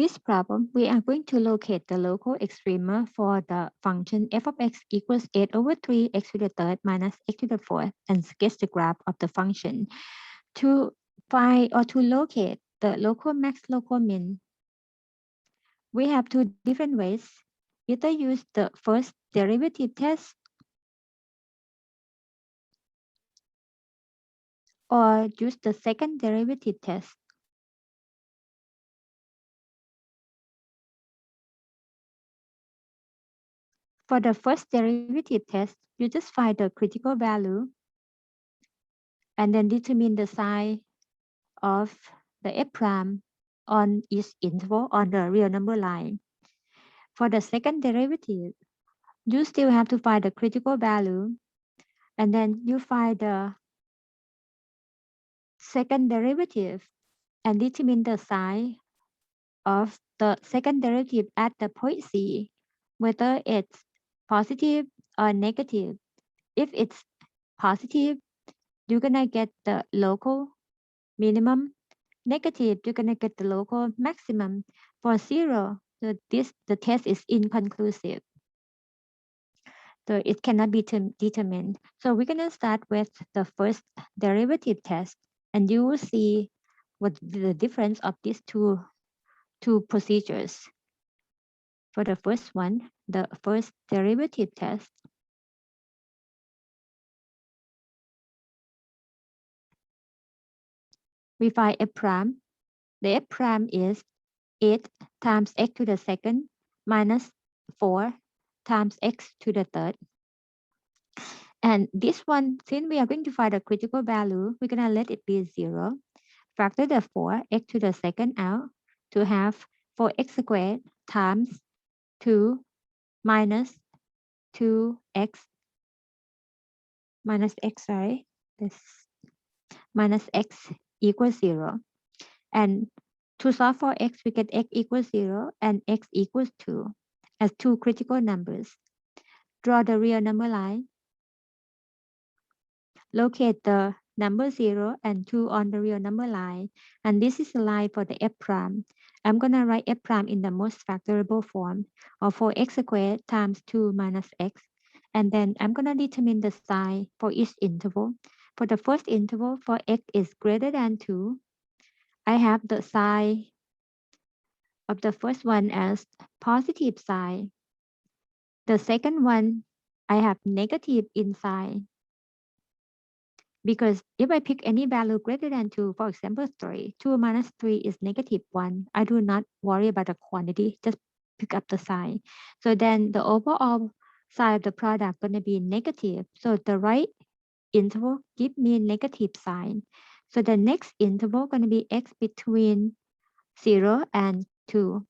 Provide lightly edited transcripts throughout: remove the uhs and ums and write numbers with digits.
this problem, we are going to locate the local extrema for the function f of x equals 8 over 3 x to the third minus x to the fourth and sketch the graph of the function. To find or to locate the local max, local min, we have two different ways. Either use the first derivative test or use the second derivative test. For the first derivative test, you just find the critical value and then determine the sign of the f prime on each interval on the real number line. For the second derivative, you still have to find the critical value and then you find the second derivative and determine the sign of the second derivative at the point C, whether it's positive or negative. If it's positive, you're gonna get the local minimum. Negative, you're gonna get the local maximum. For zero, so the test is inconclusive. So it cannot be determined. So we're gonna start with the first derivative test, and you will see what the difference of these two procedures. For the first one, the first derivative test, we find f prime. The f prime is 8 times x to the second minus 4 times x to the third. And this one, since we are going to find the critical value, we're going to let it be 0. Factor the 4 x to the second out to have 4x squared times 2 minus 2x minus x, sorry, this minus x equals 0. And to solve for x, we get x equals 0 and x equals 2 as two critical numbers. Draw the real number line. Locate the number 0 and 2 on the real number line. And this is the line for the f prime. I'm going to write f prime in the most factorable form of 4x squared times 2 minus x. And then I'm going to determine the sign for each interval. For the first interval, for x is greater than 2, I have the sign of the first one as positive sign. The second one, I have negative inside. Because if I pick any value greater than 2, for example, 3, 2 minus 3 is negative 1. I do not worry about the quantity, just pick up the sign. So then the overall sign of the product going to be negative. So the right interval give me negative sign. So the next interval going to be x between 0 and 2.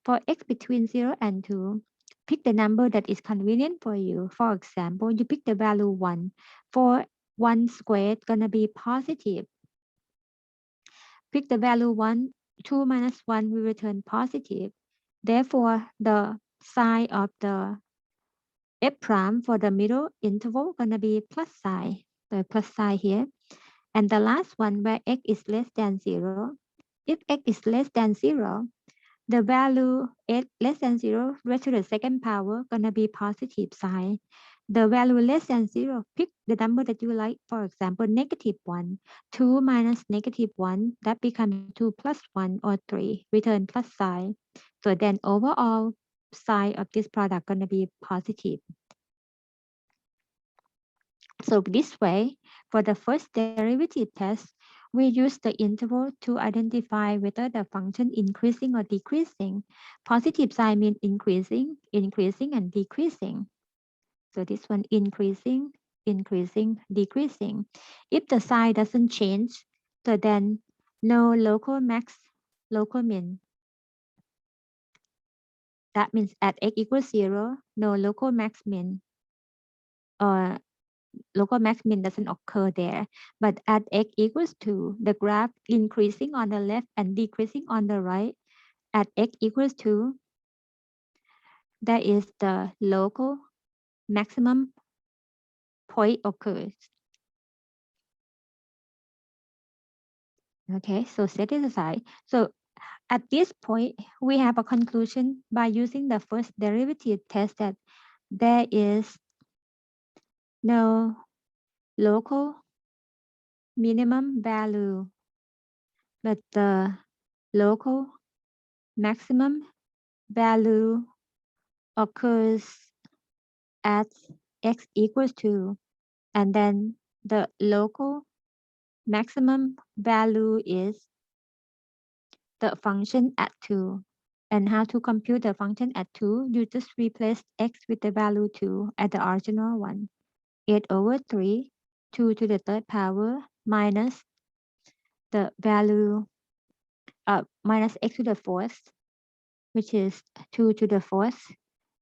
For x between 0 and 2, pick the number that is convenient for you. For example, you pick the value 1. For 1 squared gonna be positive. Pick the value 1, 2 minus 1 will return positive. Therefore, the sign of the f prime for the middle interval gonna be plus sign, the plus sign here. And the last one where x is less than 0. If x is less than 0, the value less than 0 raised to the second power gonna be positive sign. The value less than 0, pick the number that you like. For example, negative 1. 2 minus negative 1, that becomes 2 plus 1 or 3, return plus sign. So then overall sign of this product gonna be positive. So this way, for the first derivative test, we use the interval to identify whether the function increasing or decreasing. Positive sign means increasing, increasing, and decreasing. So this one increasing, increasing, decreasing. If the sign doesn't change, so then no local max, local min. That means at x equals 0, no local max min. Or local max min doesn't occur there. But at x equals 2, the graph increasing on the left and decreasing on the right. At x equals 2, that is the local maximum point occurs. Okay, so set it aside. So At this point, we have a conclusion by using the first derivative test that there is no local minimum value, but the local maximum value occurs at x equals 2, and then the local maximum value is the function at 2. And how to compute the function at 2? You just replace x with the value 2 at the original one. 8 over 3, 2 to the third power minus the value minus x to the fourth, which is 2 to the fourth,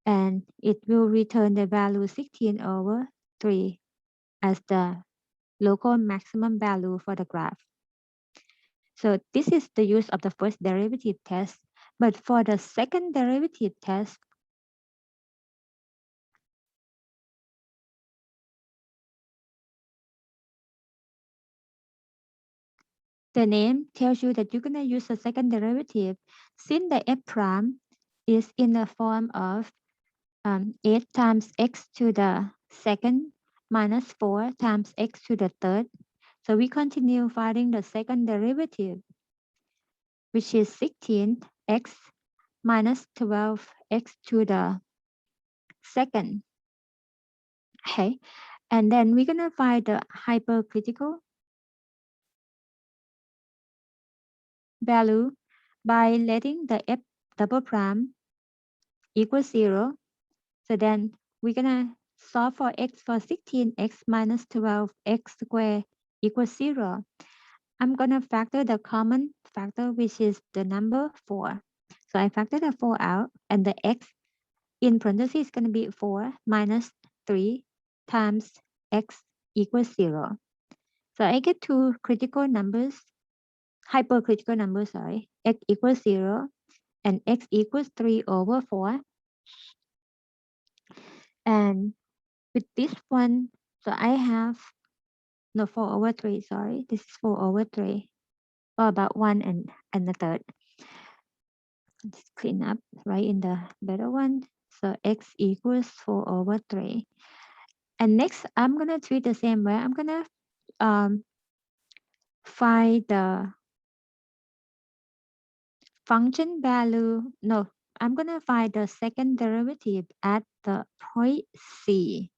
and it will return the value 16 over 3 as the local maximum value for the graph. So this is the use of the first derivative test. But for the second derivative test, the name tells you that you're going to use the second derivative. Since the f prime is in the form of 8 times x to the second minus 4 times x to the third. So we continue finding the second derivative, which is 16x minus 12x to the second. Okay, and then we're going to find the hypercritical value by letting the f double prime equal 0. So then we're going to solve for x for 16x minus 12x squared equals 0. I'm going to factor the common factor, which is the number 4. So I factor the 4 out, and the x in parentheses is going to be 4 minus 3 times x equals 0. So I get two critical numbers, hypercritical numbers, sorry, x equals 0 and x equals 3 over 4. And with this one, so I have, no, 4 over 3, sorry, this is 4 over 3, or about 1 and the third. Let's clean up right in the better one. So x equals 4 over 3. And next, I'm going to treat the same way. I'm going to find the function value. No, I'm going to find the second derivative at the point C.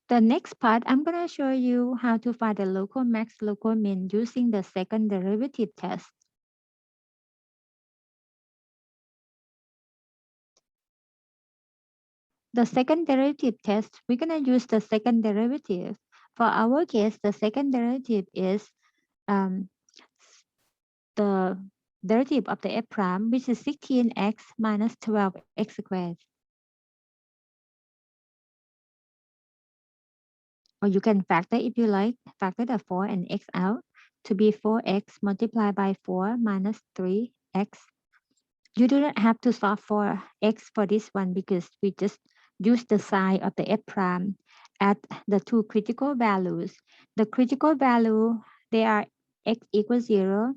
The next part, I'm going to show you how to find the local max, local min using the second derivative test. The second derivative test, we're going to use the second derivative. For our case, the second derivative is the derivative of the f prime, which is 16x minus 12x squared. Or you can factor if you like, factor the 4 and x out to be 4x multiplied by 4 minus 3x. You do not have to solve for x for this one because we just use the sign of the f prime at the two critical values. The critical value, they are x equals 0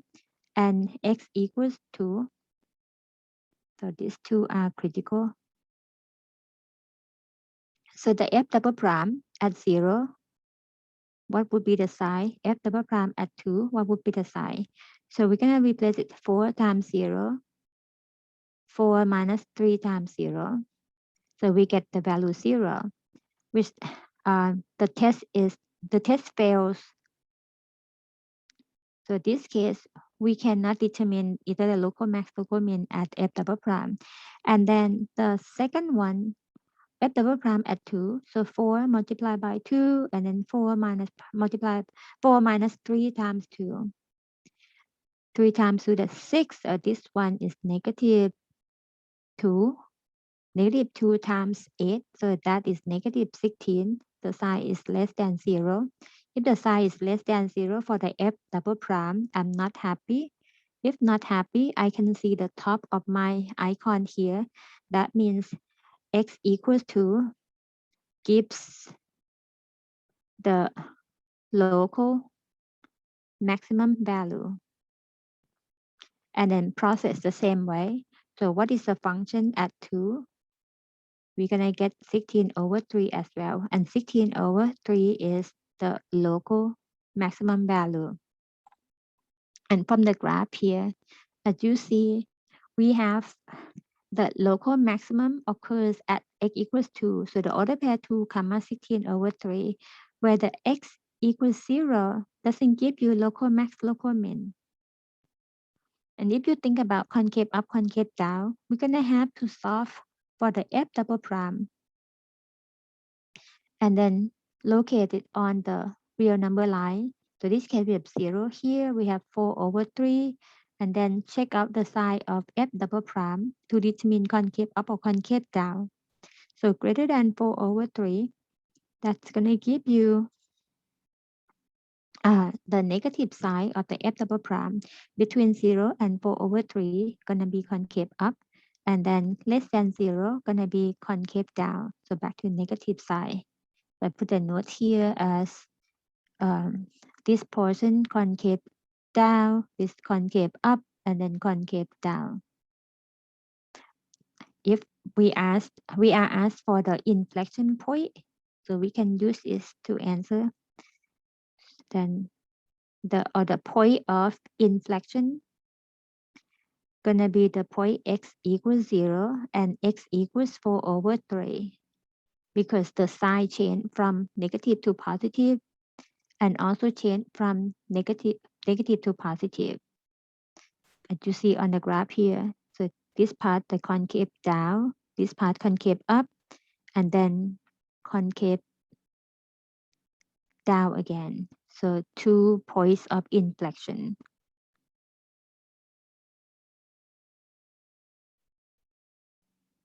and x equals 2. So these two are critical. So the f double prime at 0, what would be the sign? F double prime at 2, what would be the sign? So we're going to replace it 4 times 0, 4 minus 3 times 0. So we get the value 0, which the test fails. So in this case, we cannot determine either the local max, local min at f double prime. And then the second one, f double prime at 2, so 4 multiplied by 2, and then 4 minus 3 times 2. 3 times 2, that's 6. This one is negative 2. Negative 2 times 8, so that is negative 16. The sign is less than 0. If the sign is less than 0 for the f double prime, I'm not happy. If not happy, I can see the top of my icon here. That means x equals 2 gives the local maximum value, and then process the same way. So what is the function at 2? We're gonna get 16/3 as well, and 16/3 is the local maximum value. And from the graph here, as you see, we have the local maximum occurs at x=2. So the order pair 2, 16/3, where the x=0 doesn't give you local max, local min. And if you think about concave up, concave down, we're gonna have to solve for the f double prime and then locate it on the real number line. So this case we have 0 here, we have 4/3, and then check out the sign of f double prime to determine concave up or concave down. So greater than 4/3, that's gonna give you the negative side of the f double prime. Between 0 and 4/3 gonna be concave up, and then less than 0 gonna be concave down. So back to negative side. I put a note here as this portion concave down, this concave up, and then concave down. If we are asked for the inflection point, so we can use this to answer. Then the point of inflection gonna be the point x=0 and x=4/3, because the sign change from negative to positive and also change from negative to positive, as you see on the graph here. So this part the concave down, this part concave up, and then concave down again. So 2 points of inflection.